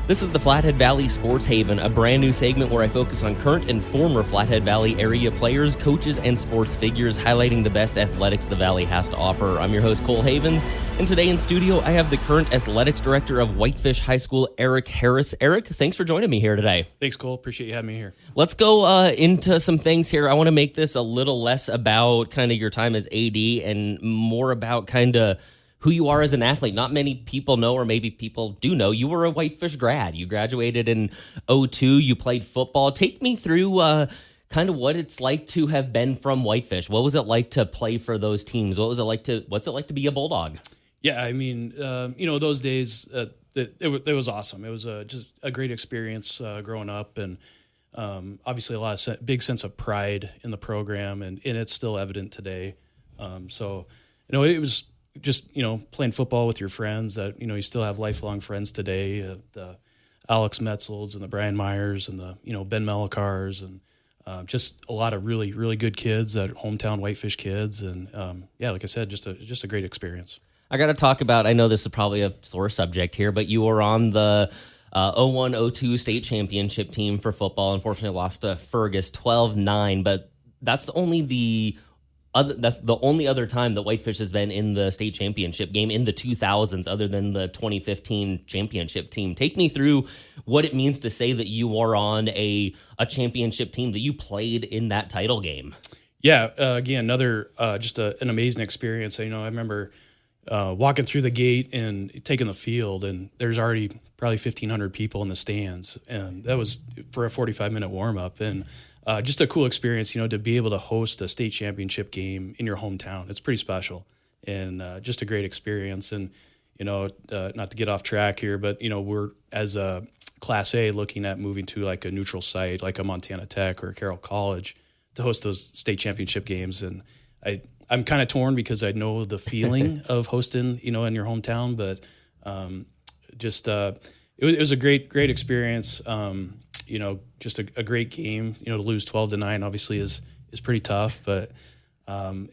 This is the Flathead Valley Sports Haven, a brand new segment where I focus on current and former Flathead Valley area players, coaches, and sports figures, highlighting the best athletics the Valley has to offer. I'm your host, Cole Havens, and today in studio, I have the current athletics director of Whitefish High School, Aric Harris. Aric, thanks for joining me here today. Thanks, Cole. Appreciate you having me here. Let's go into some things here. I want to make this a little less about kind of your time as AD and more about kind of who you are as an athlete. Not many people know, or maybe people do know, you were a Whitefish grad. You graduated in 2002. You played football. Take me through kind of what it's like to have been from Whitefish. What was it like to play for those teams? What's it like to be a Bulldog? Yeah, I mean, those days, it was awesome. It was just a great experience growing up, and obviously a big sense of pride in the program, and it's still evident today. It was just, playing football with your friends that, you still have lifelong friends today, the Alex Metzels and the Brian Myers and the, Ben Melikars, and just a lot of really, really good kids that hometown Whitefish kids. And like I said, just a great experience. I got to talk about, I know this is probably a sore subject here, but you were on the 01-02 state championship team for football. Unfortunately, lost to Fergus 12-9, but that's the only other time that Whitefish has been in the state championship game in the 2000s, other than the 2015 championship team. Take me through what it means to say that you are on a championship team, that you played in that title game. Yeah, again, another an amazing experience. I remember walking through the gate and taking the field, and there's already probably 1,500 people in the stands, and that was for a 45-minute warm-up, and just a cool experience, to be able to host a state championship game in your hometown. It's pretty special, and just a great experience. And, not to get off track here, but, we're, as a Class A, looking at moving to like a neutral site, like a Montana Tech or Carroll College, to host those state championship games. And I'm kind of torn because I know the feeling of hosting, in your hometown, but it was a great then just a great game. To lose 12-9 obviously is pretty tough, but and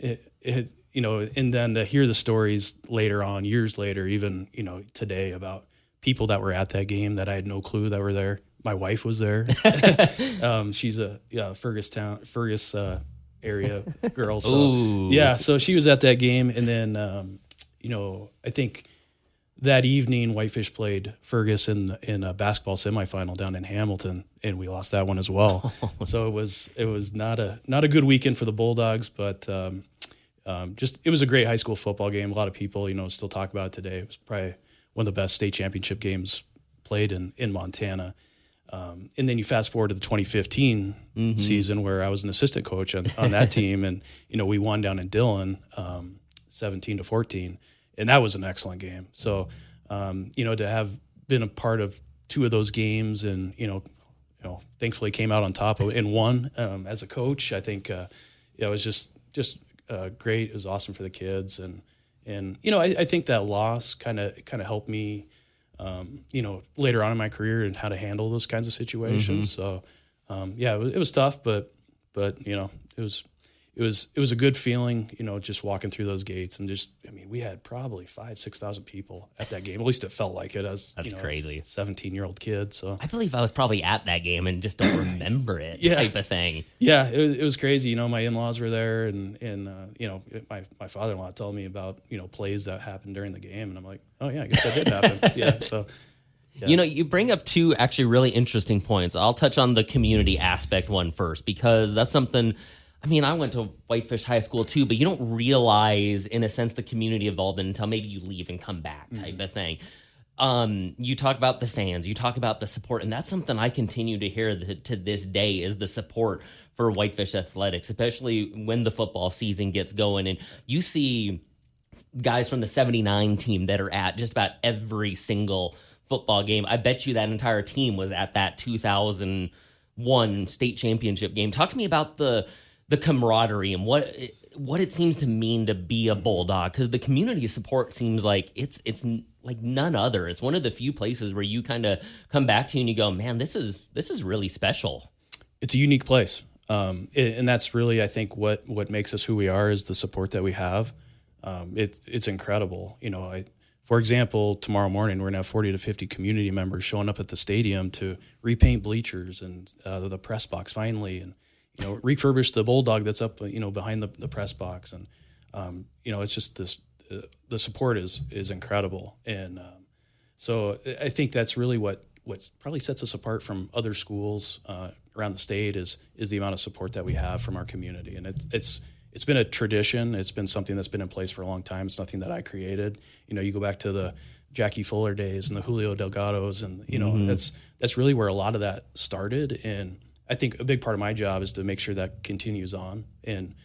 then to hear the stories later on, years later, even today, about people that were at that game that I had no clue that were there. My wife was there. She's a Fergus area girl. So so she was at that game, and then I think that evening, Whitefish played Fergus in a basketball semifinal down in Hamilton, and we lost that one as well. So it was not a good weekend for the Bulldogs, but it was a great high school football game. A lot of people still talk about it today. It was probably one of the best state championship games played in Montana. And then you fast forward to the 2015 season, where I was an assistant coach on that team, and we won down in Dillon 17-14. And that was an excellent game. So, to have been a part of two of those games, and thankfully came out on top and won as a coach, I think it was just great. It was awesome for the kids, and I think that loss kind of helped me, later on in my career, and how to handle those kinds of situations. So, it was tough, but it was a good feeling, just walking through those gates, and we had probably 5,000-6,000 people at that game. At least it felt like it. That's crazy. 17-year-old kid. So I believe I was probably at that game and just don't remember it. Type of thing. Yeah, it was crazy. My in-laws were there, and my father-in-law told me about plays that happened during the game, and I'm like, oh yeah, I guess that did happen. Yeah, so. Yeah. You bring up two actually really interesting points. I'll touch on the community aspect one first, because that's something. I went to Whitefish High School too, but you don't realize, in a sense, the community involvement until maybe you leave and come back, type of thing. You talk about the fans, you talk about the support, and that's something I continue to hear to this day, is the support for Whitefish athletics, especially when the football season gets going, and you see guys from the 79 team that are at just about every single football game. I bet you that entire team was at that 2001 state championship game. Talk to me about the camaraderie and what it seems to mean to be a Bulldog, because the community support seems like it's like none other. It's one of the few places where you kind of come back to and you go, man, this is really special. It's a unique place, and that's really, I think, what makes us who we are, is the support that we have. It's incredible. for example, tomorrow morning we're going to have 40 to 50 community members showing up at the stadium to repaint bleachers and the press box finally, and refurbish the bulldog that's up behind the press box, and it's just this the support is incredible, and so I think that's really what probably sets us apart from other schools around the state is the amount of support that we have from our community, and it's been a tradition. It's been something that's been in place for a long time. It's nothing that I created. You go back to the Jackie Fuller days and the Julio Delgados, and that's really where a lot of that started. And I think a big part of my job is to make sure that continues on. And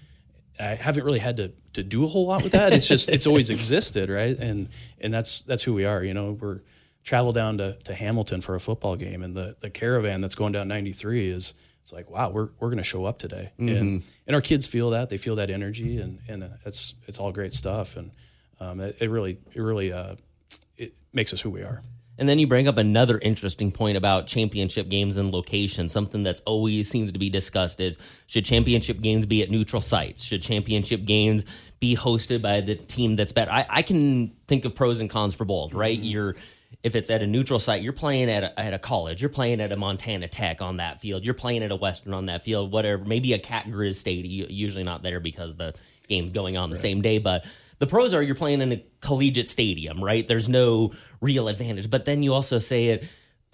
I haven't really had to do a whole lot with that. It's just it's always existed, right? And that's who we are. We're travel down to Hamilton for a football game, and the caravan that's going down 93 it's like, wow, we're going to show up today, and our kids feel that. They feel that energy, and it's all great stuff, and it really it makes us who we are. And then you bring up another interesting point about championship games and location. Something that's always seems to be discussed is, should championship games be at neutral sites? Should championship games be hosted by the team that's better? I can think of pros and cons for both, right? If it's at a neutral site, you're playing at a college, you're playing at a Montana Tech on that field, you're playing at a Western on that field, whatever, maybe a Cat Grizz Stadium, usually not there because the game's going on the same day, but the pros are you're playing in a collegiate stadium, right? There's no real advantage. But then you also say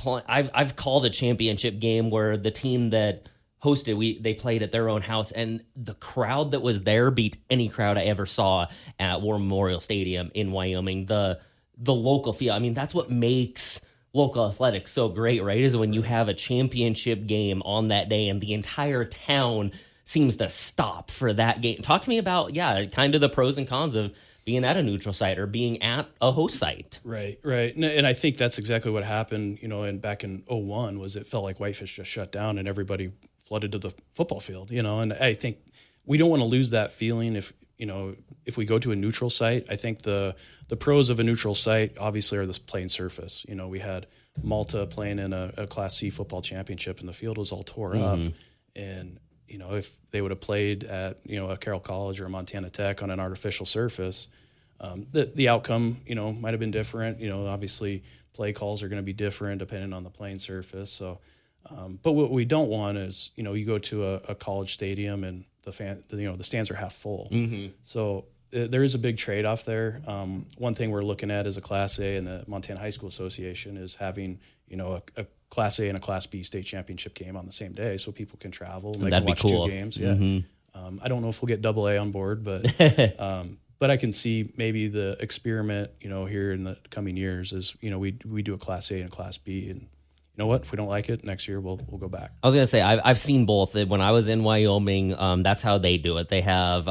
I've called a championship game where the team that hosted, they played at their own house, and the crowd that was there beat any crowd I ever saw at War Memorial Stadium in Wyoming. The local feel. I mean, that's what makes local athletics so great, right? Is when you have a championship game on that day and the entire town seems to stop for that game. Talk to me about, kind of the pros and cons of being at a neutral site or being at a host site. Right. And I think that's exactly what happened, and back in 2001 was it felt like Whitefish just shut down and everybody flooded to the football field, and I think we don't want to lose that feeling if we go to a neutral site. I think the pros of a neutral site obviously are this playing surface. We had Malta playing in a Class C football championship, and the field was all tore up. And if they would have played at a Carroll College or a Montana Tech on an artificial surface, the outcome might have been different. Obviously play calls are going to be different depending on the playing surface. So, but what we don't want is you go to a college stadium and the stands are half full. So there is a big trade-off there. One thing we're looking at as a Class A and the Montana High School Association is having a Class A and a Class B state championship game on the same day, so people can travel and they can watch two games. I don't know if we'll get AA on board, but I can see maybe the experiment here in the coming years is we do a Class A and a Class B, and what? If we don't like it, next year we'll go back. I was going to say, I've seen both. When I was in Wyoming, that's how they do it. They have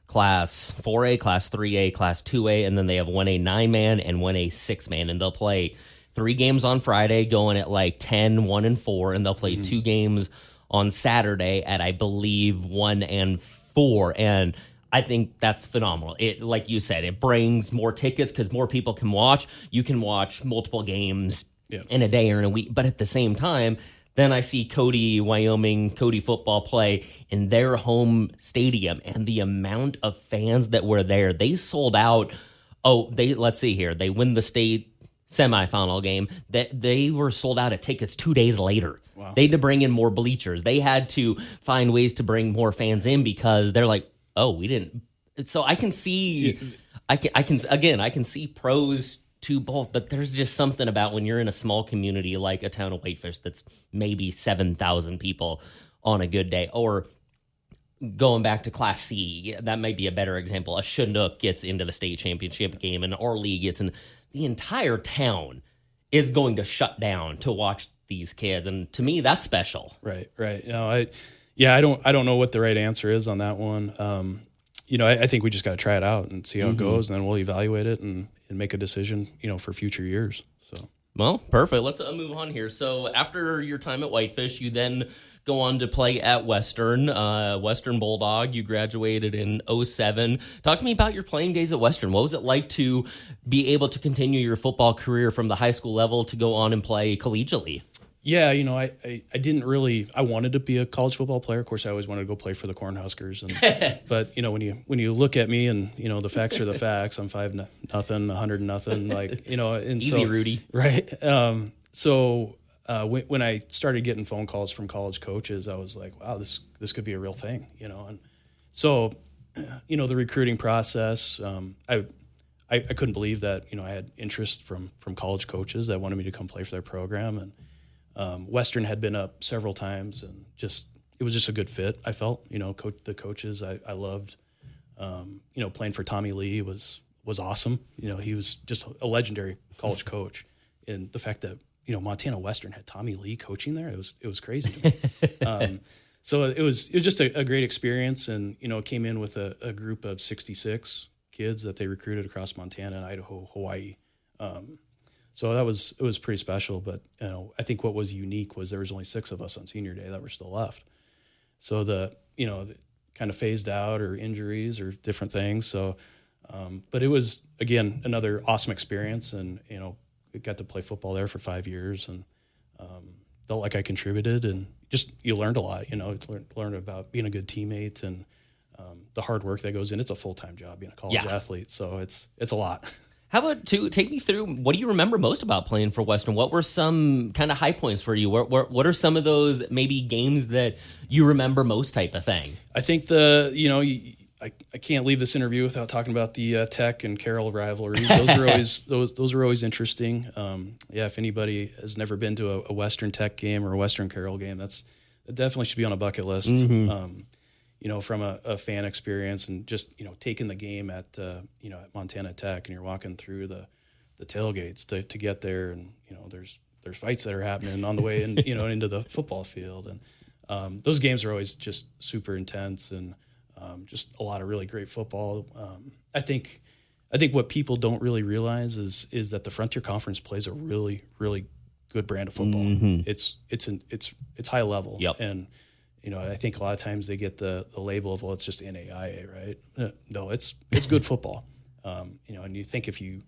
Class 4A, Class 3A, Class 2A, and then they have 1A 9-man and 1A 6-man, and they'll play 3 games on Friday going at like 10, 1, and 4, and they'll play 2 games on Saturday at, I believe, 1 and 4, and I think that's phenomenal. It, like you said, it brings more tickets because more people can watch. You can watch multiple games in a day or in a week. But at the same time, then I see Cody football play in their home stadium, and the amount of fans that were there, they sold out. Let's see here. They win the state semifinal game. That they were sold out of tickets 2 days later. Wow. They had to bring in more bleachers. They had to find ways to bring more fans in because they're like, we didn't. So I can see, I can see pros to both, but there's just something about when you're in a small community like a town of Whitefish that's maybe 7,000 people on a good day, or going back to Class C, that might be a better example. A Chinook gets into the state championship game and our league gets in. The entire town is going to shut down to watch these kids, and to me, that's special. Right. I don't know what the right answer is on that one. I think we just got to try it out and see how it goes, and then we'll evaluate it and make a decision, for future years. So, well, perfect. Let's move on here. So after your time at Whitefish, you then go on to play at Western Bulldog. You graduated in 2007. Talk to me about your playing days at Western. What was it like to be able to continue your football career from the high school level to go on and play collegiately? Yeah, I didn't really. I wanted to be a college football player. Of course, I always wanted to go play for the Cornhuskers. But when you look at me and the facts are the facts. I'm 5-0, 100-0, like and Easy, Rudy. Right. When I started getting phone calls from college coaches, I was like, wow, this could be a real thing, And so, the recruiting process, I couldn't believe that I had interest from college coaches that wanted me to come play for their program. And Western had been up several times, and it was just a good fit. I felt, the coaches I loved. Playing for Tommy Lee was awesome. He was just a legendary college coach, and the fact that Montana Western had Tommy Lee coaching there, it was crazy to me. So it was just a great experience, and came in with a group of 66 kids that they recruited across Montana and Idaho, Hawaii. So it was pretty special, but I think what was unique was there was only 6 of us on senior day that were still left. So the kind of phased out or injuries or different things. So, but it was again another awesome experience, and I got to play football there for 5 years, and felt like I contributed, and just you learned a lot. Learned about being a good teammate and the hard work that goes in. It's a full-time job being a college athlete, so it's a lot. How about take me through, what do you remember most about playing for Western? What were some kind of high points for you? What are some of those maybe games that you remember most type of thing? I think I can't leave this interview without talking about the Tech and Carroll rivalries. Those are always those are always interesting. If anybody has never been to a Western Tech game or a Western Carroll game, that definitely should be on a bucket list. Mm-hmm. From a fan experience, and just taking the game at Montana Tech, and you're walking through the tailgates to get there, and there's fights that are happening on the way in, into the football field, and those games are always just super intense, and just a lot of really great football. I think what people don't really realize is that the Frontier Conference plays a really, really good brand of football. Mm-hmm. It's high level. Yep. And I think a lot of times they get the label of, well, it's just NAIA, right? No, it's good football. And you think if you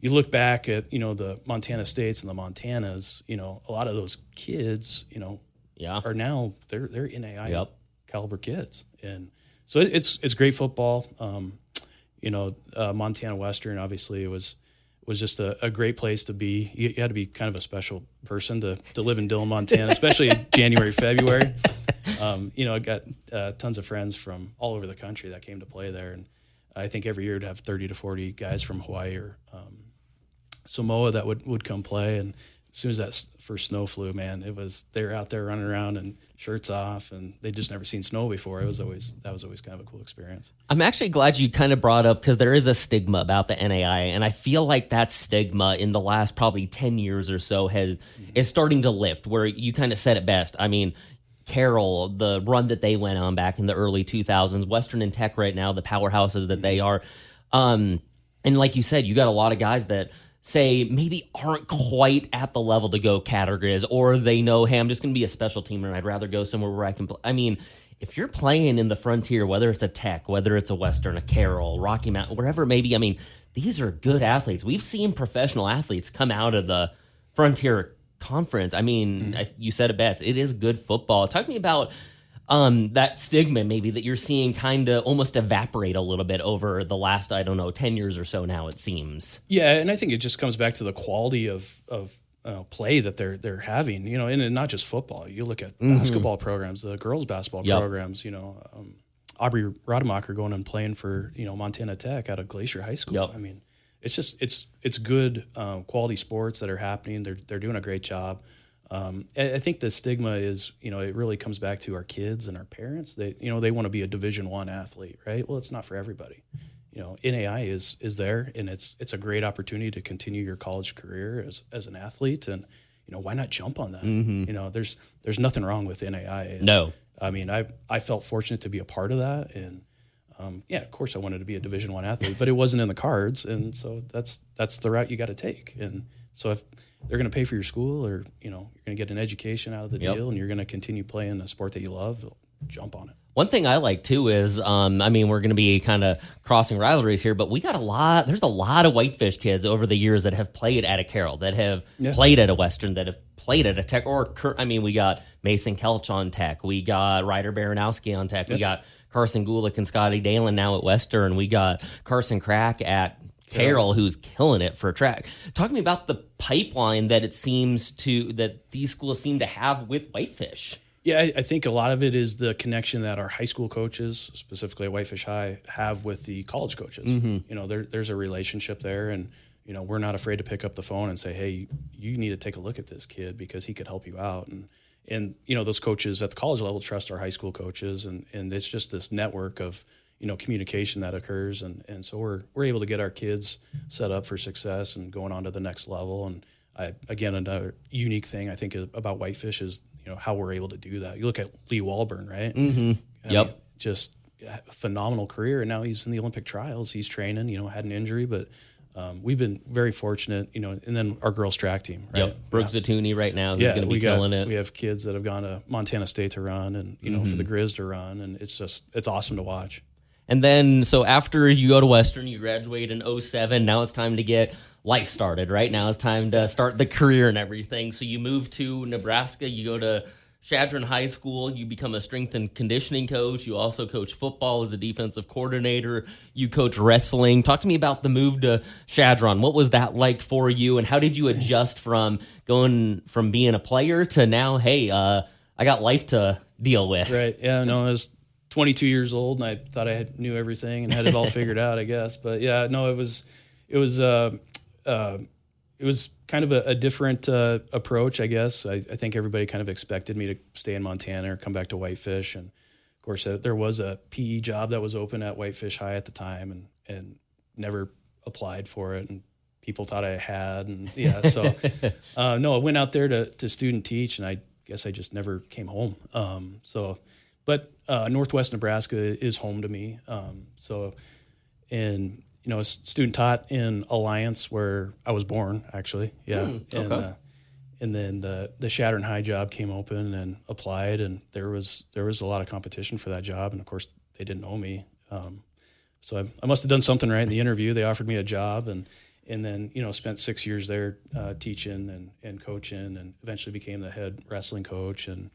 look back at the Montana States and the Montanas, a lot of those kids, are now they're NAIA caliber kids, and so it's great football. Montana Western, obviously, it was just a great place to be. You had to be kind of a special person to live in Dillon, Montana, especially in January, February. I got tons of friends from all over the country that came to play there, and I think every year would have 30 to 40 guys from Hawaii or Samoa that would come play. And as soon as that first snow flew, man, they were out there running around and shirts off, and they'd just never seen snow before. That was always kind of a cool experience. I'm actually glad you kind of brought up, because there is a stigma about the NAIA, and I feel like that stigma in the last probably 10 years or so is starting to lift, where you kind of said it best. I mean, Carroll, the run that they went on back in the early 2000s, Western and Tech right now, the powerhouses that they are. And like you said, you got a lot of guys that say maybe aren't quite at the level to go categories, or they know, hey, I'm just going to be a special teamer and I'd rather go somewhere where I can play. I mean, if you're playing in the Frontier, whether it's a Tech, whether it's a Western, a Carroll, Rocky Mountain, wherever it may be, I mean, these are good athletes. We've seen professional athletes come out of the Frontier Conference. I mean, you said it best. It is good football. Talk to me about that stigma maybe that you're seeing kind of almost evaporate a little bit over the last, 10 years or so now, it seems. Yeah, and I think it just comes back to the quality of play that they're having, and not just football. You look at basketball programs, the girls basketball programs, Aubrey Rademacher going and playing for, Montana Tech out of Glacier High School. Yep. I mean, it's just it's good quality sports that are happening. They're doing a great job. I think the stigma is, it really comes back to our kids and our parents. They want to be a Division I athlete, right? Well, it's not for everybody. NAI is there, and it's a great opportunity to continue your college career as an athlete, and why not jump on that? Mm-hmm. There's nothing wrong with NAI. No, I mean, I felt fortunate to be a part of that, and of course I wanted to be a Division I athlete, but it wasn't in the cards, and so that's the route you got to take. And so if they're going to pay for your school, or you're going to get an education out of the deal, and you're going to continue playing a sport that you love, jump on it. One thing I like too is, I mean, we're going to be kind of crossing rivalries here, but there's a lot of Whitefish kids over the years that have played at a Carroll, that have played at a Western, that have played at a Tech, we got Mason Kelch on Tech. We got Ryder Baranowski on Tech. We got Carson Gulick and Scotty Dalen now at Western. We got Carson Crack at Carroll, who's killing it for track. Talk to me about the pipeline that that these schools seem to have with Whitefish. Yeah, I think a lot of it is the connection that our high school coaches, specifically at Whitefish High, have with the college coaches. You know, there's a relationship there, and you know, we're not afraid to pick up the phone and say, hey, you need to take a look at this kid because he could help you out. And you know, those coaches at the college level trust our high school coaches, and it's just this network of, you know, communication that occurs, and so we're able to get our kids set up for success and going on to the next level. And again, another unique thing I think about Whitefish is, you know, how we're able to do that. You look at Lee Walburn, right? Yep. Mean, just a phenomenal career, and now he's in the Olympic trials. He's training, you know, had an injury, but we've been very fortunate, you know, and then our girls track team, right? Yep. Brooks Zatuni right now, who's going to be killing it. We have kids that have gone to Montana State to run, and, you know, for the Grizz to run, and it's awesome to watch. And then, so after you go to Western, you graduate in 2007. Now it's time to get life started, right? Now it's time to start the career and everything. So you move to Nebraska. You go to Shadron High School. You become a strength and conditioning coach. You also coach football as a defensive coordinator. You coach wrestling. Talk to me about the move to Shadron. What was that like for you? And how did you adjust from going from being a player to now, hey, I got life to deal with? Right. Yeah, no, I was 22 years old, and I thought I knew everything and had it all figured out, I guess. But yeah, no, it was kind of a different approach, I guess. I think everybody kind of expected me to stay in Montana or come back to Whitefish, and of course there was a PE job that was open at Whitefish High at the time, and never applied for it, and people thought I had, and yeah, so no, I went out there to student teach, and I guess I just never came home. But Northwest Nebraska is home to me. And you know, student taught in Alliance, where I was born, actually. Yeah. Okay. And then the Shadron High job came open, and applied, and there was a lot of competition for that job, and of course they didn't know me. So I must have done something right in the interview. They offered me a job, and then, you know, spent 6 years there teaching and coaching, and eventually became the head wrestling coach, and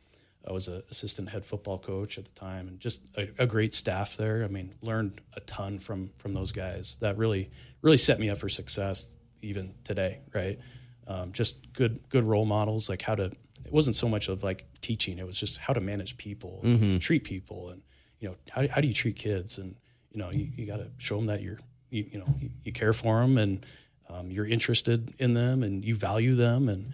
I was an assistant head football coach at the time, and just a great staff there. I mean, learned a ton from those guys. That really set me up for success even today, right? Just good role models, like it wasn't so much of like teaching, it was just how to manage people, and treat people, and, you know, how do you treat kids, and, you know, you got to show them that you care for them, and you're interested in them, and you value them, and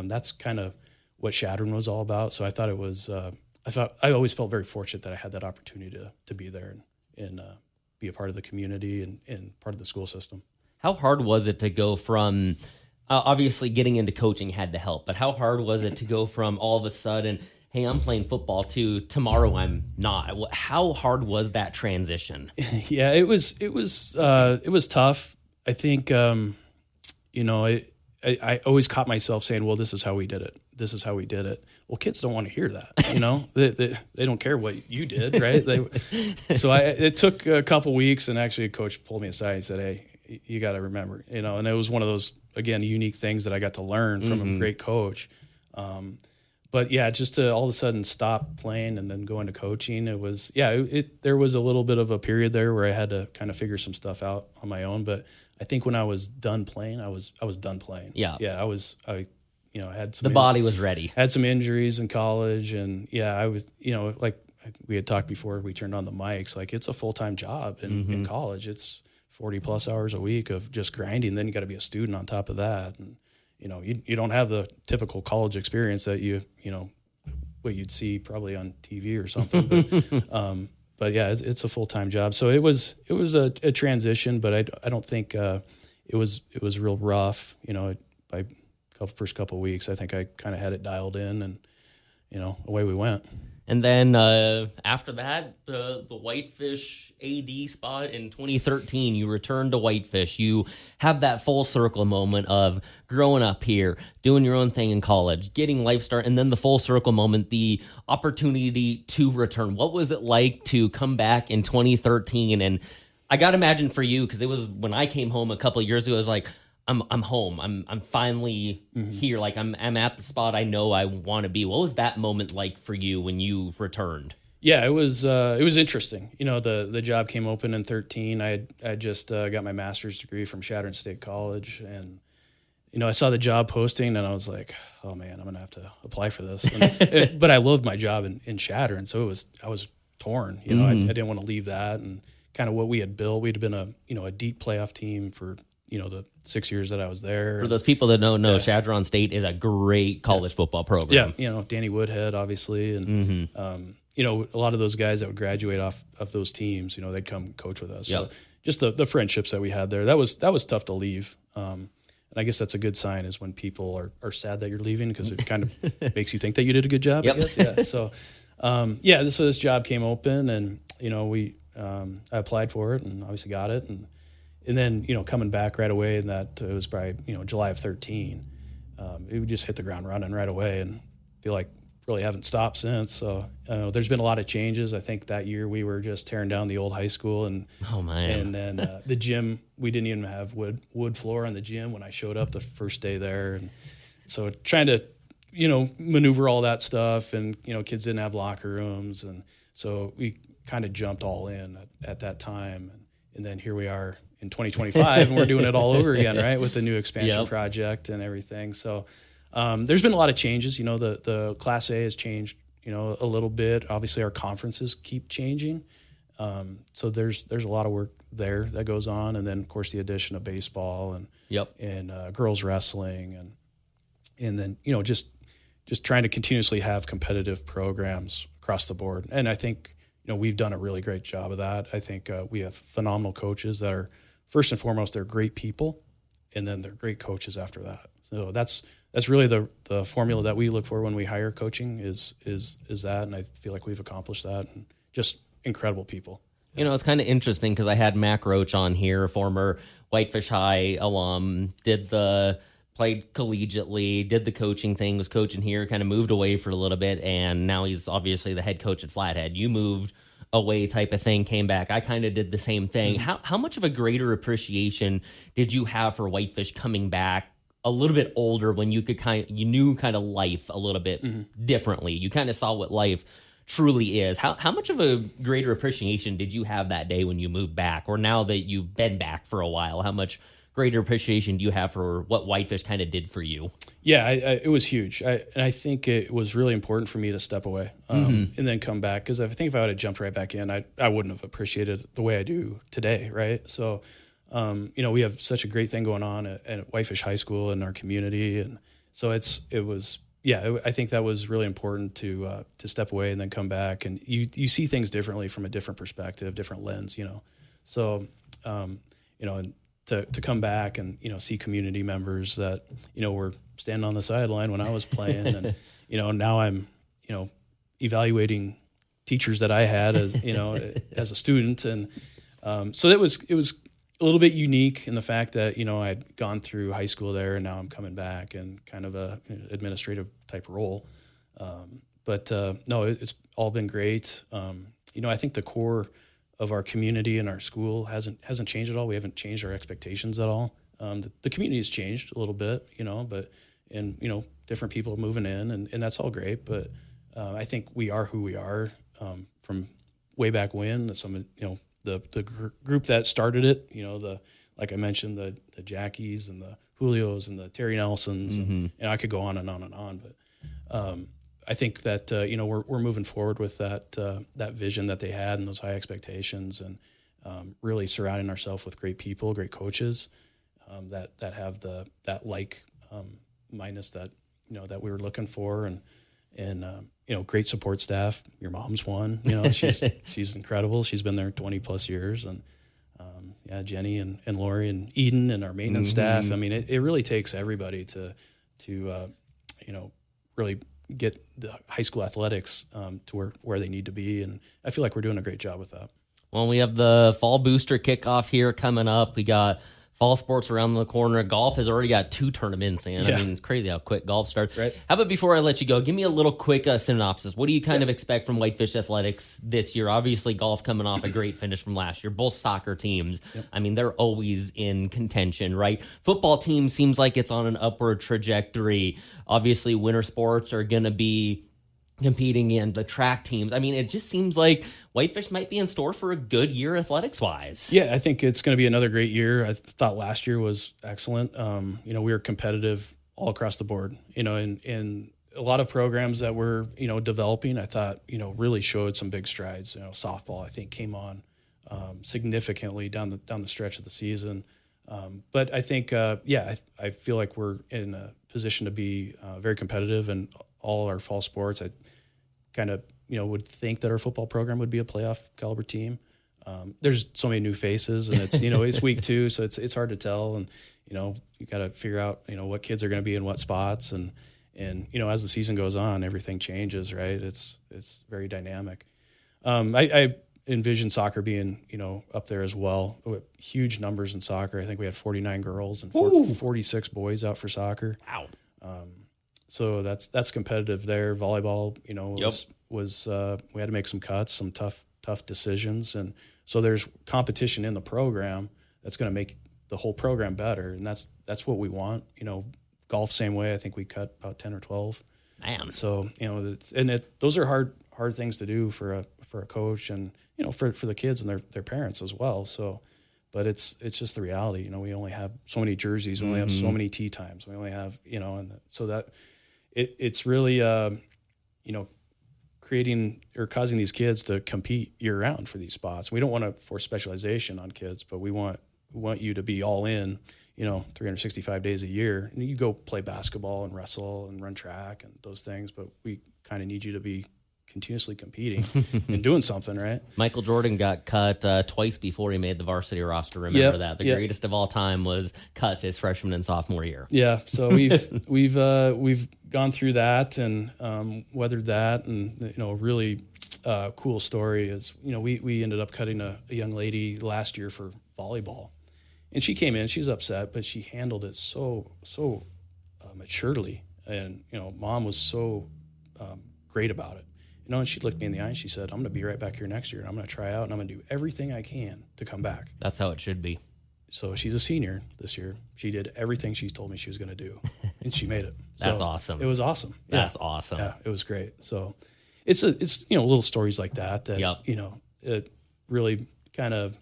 that's kind of what Shadron was all about. So I thought it was, I always felt very fortunate that I had that opportunity to be there and be a part of the community and part of the school system. How hard was it to go from, obviously getting into coaching had to help, but how hard was it to go from all of a sudden, hey, I'm playing football, to tomorrow I'm not? How hard was that transition? Yeah, it was tough. I think, you know, I always caught myself saying, well, this is how we did it. This is how we did it. Well, kids don't want to hear that, you know. they don't care what you did, right? So it took a couple weeks, and actually a coach pulled me aside and said, hey, you got to remember, you know, and it was one of those, again, unique things that I got to learn from a great coach. But yeah, just to all of a sudden stop playing and then go into coaching, it was, there was a little bit of a period there where I had to kind of figure some stuff out on my own. But I think when I was done playing, I was done playing. Yeah. Yeah. I had some, the body was ready. Had some injuries in college, and I was, you know, like we had talked before we turned on the mics, like it's a full-time job in college. It's 40 plus hours a week of just grinding. Then you got to be a student on top of that. And, you know, you don't have the typical college experience that you know, what you'd see probably on TV or something. But yeah, it's a full-time job. So it was a transition, but I don't think it was real rough. You know, by first couple of weeks, I think I kind of had it dialed in, and, you know, away we went. And then after that, the Whitefish AD spot in 2013, you returned to Whitefish. You have that full circle moment of growing up here, doing your own thing in college, getting life start, and then the full circle moment, the opportunity to return. What was it like to come back in 2013? And I got to imagine for you, because it was when I came home a couple of years ago, it was like, I'm home. I'm finally here. Like I'm at the spot I know I want to be. What was that moment like for you when you returned? Yeah, it was interesting. You know, the job came open in 13. I just got my master's degree from Chadron State College, and you know, I saw the job posting, and I was like, oh man, I'm gonna have to apply for this. But I loved my job in Chadron, so I was torn. You know, I didn't want to leave that, and kind of what we had built. We'd been a deep playoff team for the 6 years that I was there. For those people that don't know, Chadron State is a great college football program. Yeah, Danny Woodhead, obviously, and a lot of those guys that would graduate off of those teams, they'd come coach with us. Yep. So just the friendships that we had there, that was tough to leave. And I guess that's a good sign is when people are sad that you're leaving, because it kind of makes you think that you did a good job. Yep. I guess. Yeah. So, so this job came open, and I applied for it, and obviously got it, and then coming back right away, and that it was probably July of 13. It would just hit the ground running right away, and feel like really haven't stopped since. So there's been a lot of changes. I think that year we were just tearing down the old high school, and and then the gym, we didn't even have wood floor in the gym when I showed up the first day there, and so trying to maneuver all that stuff, and kids didn't have locker rooms, and so we kind of jumped all in at that time, and then here we are in 2025, and we're doing it all over again, right, with the new expansion project and everything. So there's been a lot of changes. The Class A has changed, a little bit. Obviously, our conferences keep changing. So there's a lot of work there that goes on, and then of course the addition of baseball and girls wrestling, and then just trying to continuously have competitive programs across the board. And I think we've done a really great job of that. I think we have phenomenal coaches that are, first and foremost, they're great people, and then they're great coaches after that. So that's really the formula that we look for when we hire coaching is that, and I feel like we've accomplished that, and just incredible people. It's kind of interesting because I had Mac Roach on here, former Whitefish High alum, played collegiately, did the coaching thing, was coaching here, kind of moved away for a little bit, and now he's obviously the head coach at Flathead. You moved away type of thing, came back. I kind of did the same thing. How much of a greater appreciation did you have for Whitefish coming back a little bit older, when you knew kind of life a little bit differently? You kind of saw what life truly is. How much of a greater appreciation did you have that day when you moved back, or now that you've been back for a while, how much greater appreciation do you have for what Whitefish kind of did for you? Yeah, it was huge. And I think it was really important for me to step away and then come back, because I think if I would have jumped right back in, I wouldn't have appreciated it the way I do today, right? So, we have such a great thing going on at Whitefish High School in our community, and so I think that was really important to step away and then come back, and you see things differently from a different perspective, different lens, So, and to come back and see community members that were standing on the sideline when I was playing, and now I'm evaluating teachers that I had as as a student, and so it was a little bit unique in the fact that I'd gone through high school there, and now I'm coming back in kind of a administrative type role, but no, it's all been great. I think the core of our community and our school hasn't changed at all. We haven't changed our expectations at all. The community has changed a little bit, but different people are moving in, and that's all great. But I think we are who we are from way back when. The group that started it, like I mentioned, the Jackies and the Julios and the Terry Nelsons, and I could go on and on and on. But I think that we're moving forward with that vision that they had and those high expectations, and really surrounding ourselves with great people, great coaches that have that mindedness that that we were looking for, and great support staff. Your mom's one, she's incredible. She's been there 20 plus years, and Jenny and Lori and Eden and our maintenance staff. I mean, it really takes everybody to really get the high school athletics to where they need to be. And I feel like we're doing a great job with that. Well, we have the fall booster kickoff here coming up. We got fall sports around the corner. Golf has already got 2 tournaments in. Yeah. I mean, it's crazy how quick golf starts. Right. How about before I let you go, give me a little quick synopsis. What do you kind of expect from Whitefish Athletics this year? Obviously, golf coming off a great finish from last year. Both soccer teams, I mean, they're always in contention, right? Football team seems like it's on an upward trajectory. Obviously, winter sports are going to be competing in the track teams. I mean, it just seems like Whitefish might be in store for a good year athletics-wise. Yeah, I think it's going to be another great year. I thought last year was excellent. We were competitive all across the board, and a lot of programs that we're, developing, I thought, really showed some big strides. Softball, I think, came on significantly down the stretch of the season. But I think, I feel like we're in a position to be very competitive in all our fall sports. I kind of, would think that our football program would be a playoff caliber team. There's so many new faces, and it's, it's week 2, so it's hard to tell. And, you got to figure out, what kids are going to be in what spots. And, as the season goes on, everything changes, right? It's very dynamic. I envision soccer being, up there as well. Huge numbers in soccer. I think we had 49 girls and 46 boys out for soccer. Wow. So that's competitive there. Volleyball, was we had to make some cuts, some tough decisions, and so there's competition in the program that's going to make the whole program better, and that's what we want. Golf same way. I think we cut about 10 or 12. Man. So those are hard things to do for a coach, and for the kids and their parents as well. So, but it's just the reality. We only have so many jerseys. We only have so many tee times. We only have and so that it's really creating or causing these kids to compete year round for these spots. We don't want to force specialization on kids, but we want you to be all in, 365 days a year. And you go play basketball and wrestle and run track and those things, but we kind of need you to be continuously competing and doing something, right? Michael Jordan got cut twice before he made the varsity roster. Remember that? The greatest of all time was cut his freshman and sophomore year. Yeah, so we've gone through that and weathered that, and a really cool story is we ended up cutting a young lady last year for volleyball, and she came in, she was upset, but she handled it so maturely, and mom was so great about it. And she looked me in the eye and she said, I'm going to be right back here next year. And I'm going to try out and I'm going to do everything I can to come back. That's how it should be. So she's a senior this year. She did everything she told me she was going to do, and she made it. That's awesome. It was awesome. Yeah. That's awesome. Yeah, it was great. So it's little stories like that it really kind of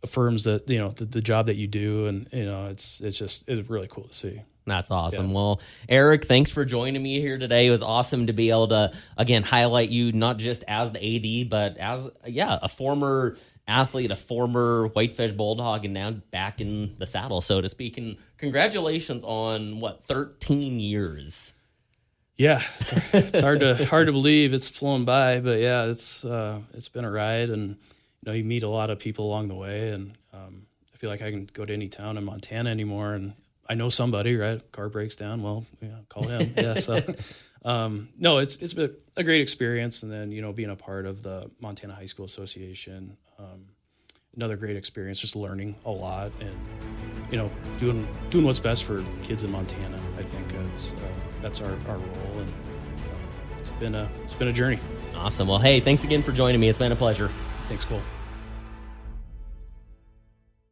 affirms that the job that you do, and it's really cool to see. That's awesome. Yeah. Well, Aric, thanks for joining me here today. It was awesome to be able to, again, highlight you not just as the AD, but as, a former athlete, a former Whitefish Bulldog, and now back in the saddle, so to speak. And congratulations on, 13 years. Yeah, it's hard to believe it's flown by, but yeah, it's been a ride, and you meet a lot of people along the way, and I feel like I can go to any town in Montana anymore, and I know somebody, right? Car breaks down, well, call him. Yeah, so no, it's been a great experience, and then being a part of the Montana High School Association, another great experience, just learning a lot, and doing what's best for kids in Montana. I think that's our role, and it's been a journey. Awesome. Well, hey, thanks again for joining me. It's been a pleasure. Thanks, Cole.